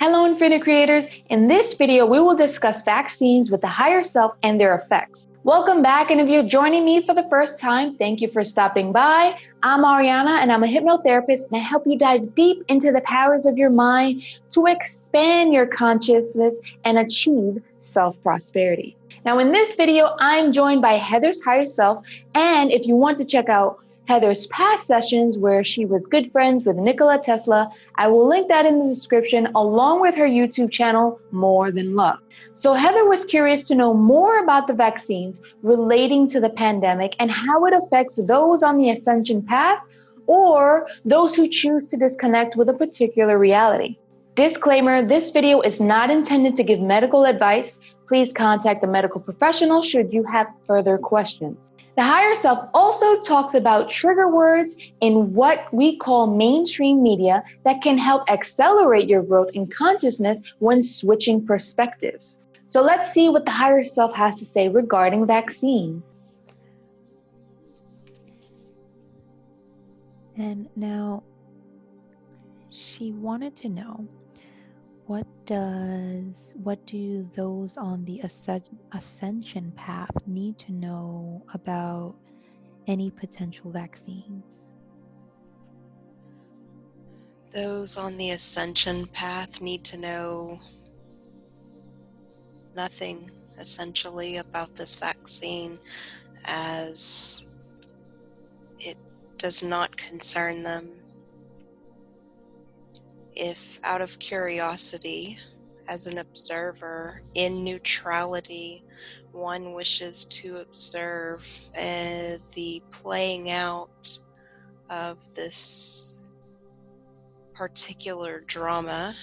Hello, Infinite Creators. In this video, we will discuss vaccines with the higher self and their effects. Welcome back, and if you're joining me for the first time, thank you for stopping by. I'm Ariana, and I'm a hypnotherapist, and I help you dive deep into the powers of your mind to expand your consciousness and achieve self-prosperity. Now, in this video, I'm joined by Heather's higher self, and if you want to check out Heather's past sessions where she was good friends with Nikola Tesla, I will link that in the description along with her YouTube channel, More Than Love. So Heather was curious to know more about the vaccines relating to the pandemic and how it affects those on the Ascension path or those who choose to disconnect with a particular reality. Disclaimer, this video is not intended to give medical advice. Please contact a medical professional should you have further questions. The higher self also talks about trigger words in what we call mainstream media that can help accelerate your growth in consciousness when switching perspectives. So let's see what the higher self has to say regarding vaccines. And now she wanted to know, what do those on the Ascension path need to know about any potential vaccines? Those on the Ascension path need to know nothing, essentially, about this vaccine, as it does not concern them. If out of curiosity, as an observer, in neutrality, one wishes to observe the playing out of this particular drama,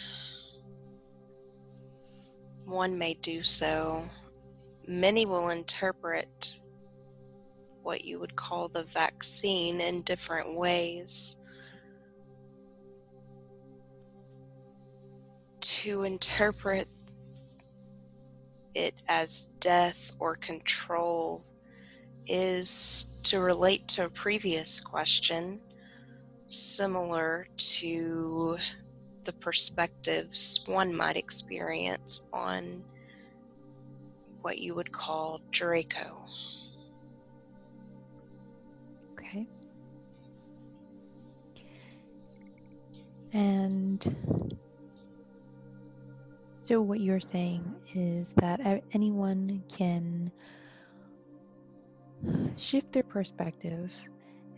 one may do so. Many will interpret what you would call the vaccine in different ways. To interpret it as death or control is to relate to a previous question, similar to the perspectives one might experience on what you would call Draco. Okay. And so what you're saying is that anyone can shift their perspective,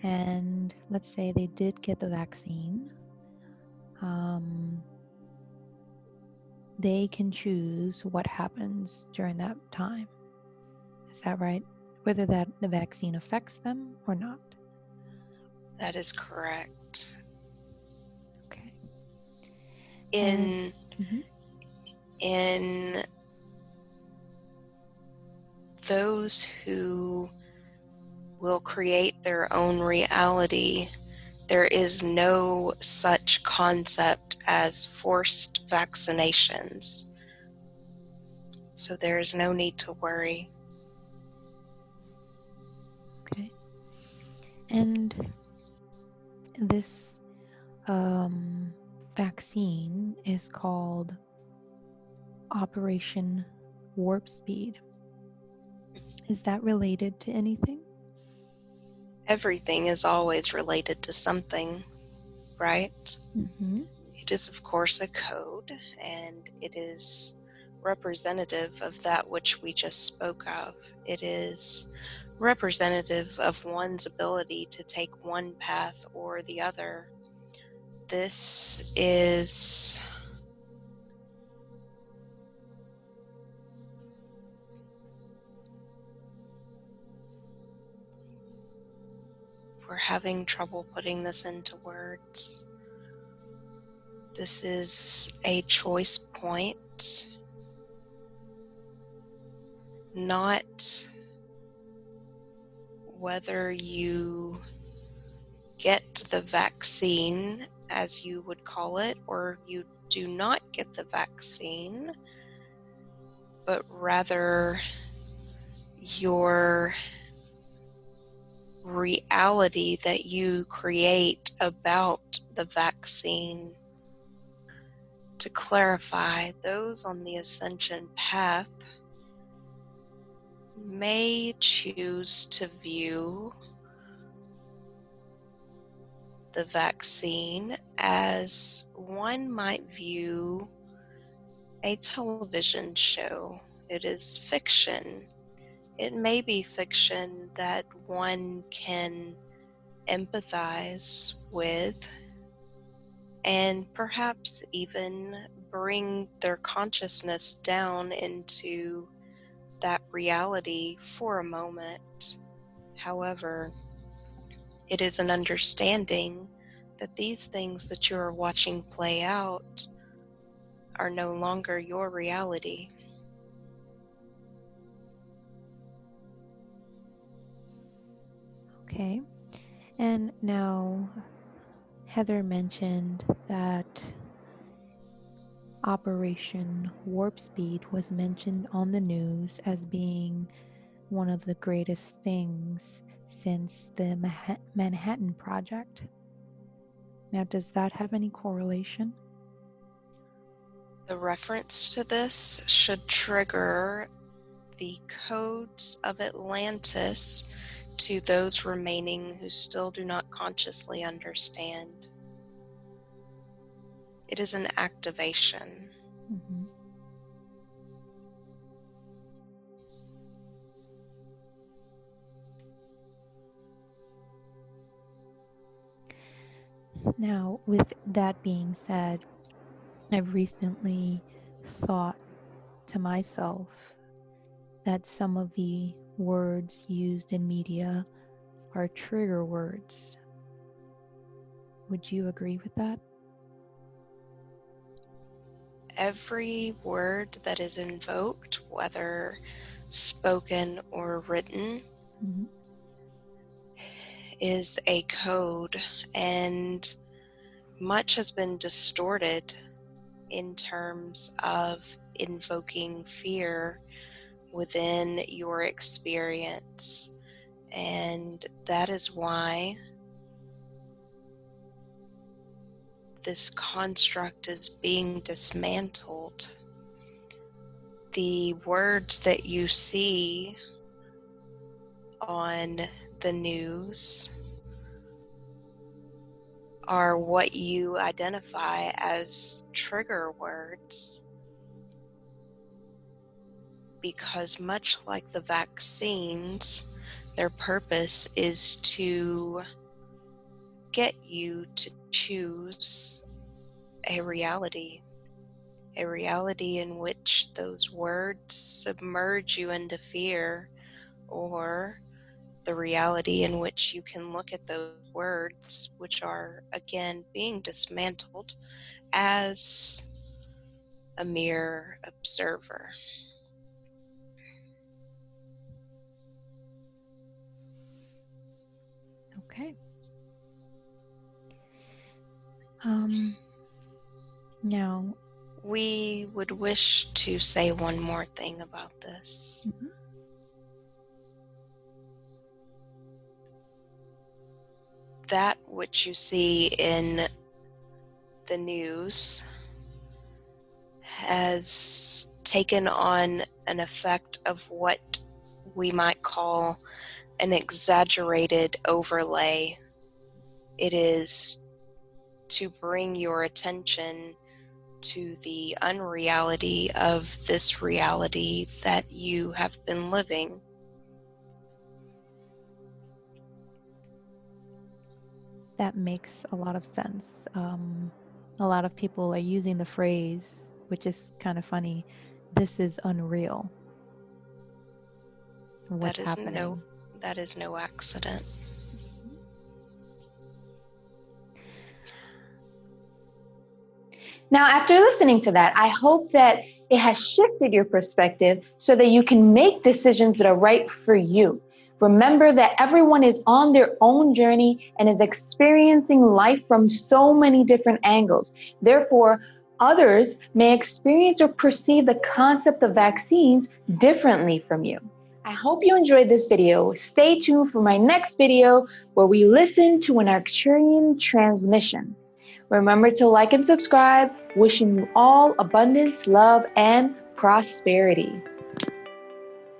and let's say they did get the vaccine, they can choose what happens during that time. Is that right? Whether that the vaccine affects them or not. That is correct. Okay. In those who will create their own reality, there is no such concept as forced vaccinations. So there is no need to worry. Okay. And this vaccine is called Operation Warp Speed. Is that related to anything? Everything is always related to something, right? Mm-hmm. It is, of course, a code, and it is representative of that which we just spoke of. It is representative of one's ability to take one path or the other. This is we're having trouble putting this into words. This is a choice point, not whether you get the vaccine, as you would call it, or you do not get the vaccine, but rather your reality that you create about the vaccine. to clarify, those on the Ascension path may choose to view the vaccine as one might view a television show. It is fiction. It may be fiction that one can empathize with and perhaps even bring their consciousness down into that reality for a moment. However, it is an understanding that these things that you are watching play out are no longer your reality. Okay. And now Heather mentioned that Operation Warp Speed was mentioned on the news as being one of the greatest things since the Manhattan Project. Now, does that have any correlation? The reference to this should trigger the codes of Atlantis to those remaining who still do not consciously understand. It is an activation. Mm-hmm. Now, with that being said, I've recently thought to myself that some of the words used in media are trigger words. Would you agree with that? Every word that is invoked, whether spoken or written, Mm-hmm. is a code, and much has been distorted in terms of invoking fear within your experience. And that is why this construct is being dismantled. The words that you see on the news are what you identify as trigger words, because much like the vaccines, their purpose is to get you to choose a reality in which those words submerge you into fear, or the reality in which you can look at those words, which are again being dismantled, as a mere observer. Okay. Now, We would wish to say one more thing about this. mm-hmm. That which you see in the news has taken on an effect of what we might call an exaggerated overlay. It is to bring your attention to the unreality of this reality that you have been living. That makes a lot of sense. A lot of people are using the phrase, which is kind of funny, "This is unreal." What's happening? That is no accident. Now, after listening to that, I hope that it has shifted your perspective so that you can make decisions that are right for you. Remember that everyone is on their own journey and is experiencing life from so many different angles. Therefore, others may experience or perceive the concept of vaccines differently from you. I hope you enjoyed this video. Stay tuned for my next video where we listen to an Arcturian transmission. Remember to like and subscribe. Wishing you all abundance, love, and prosperity.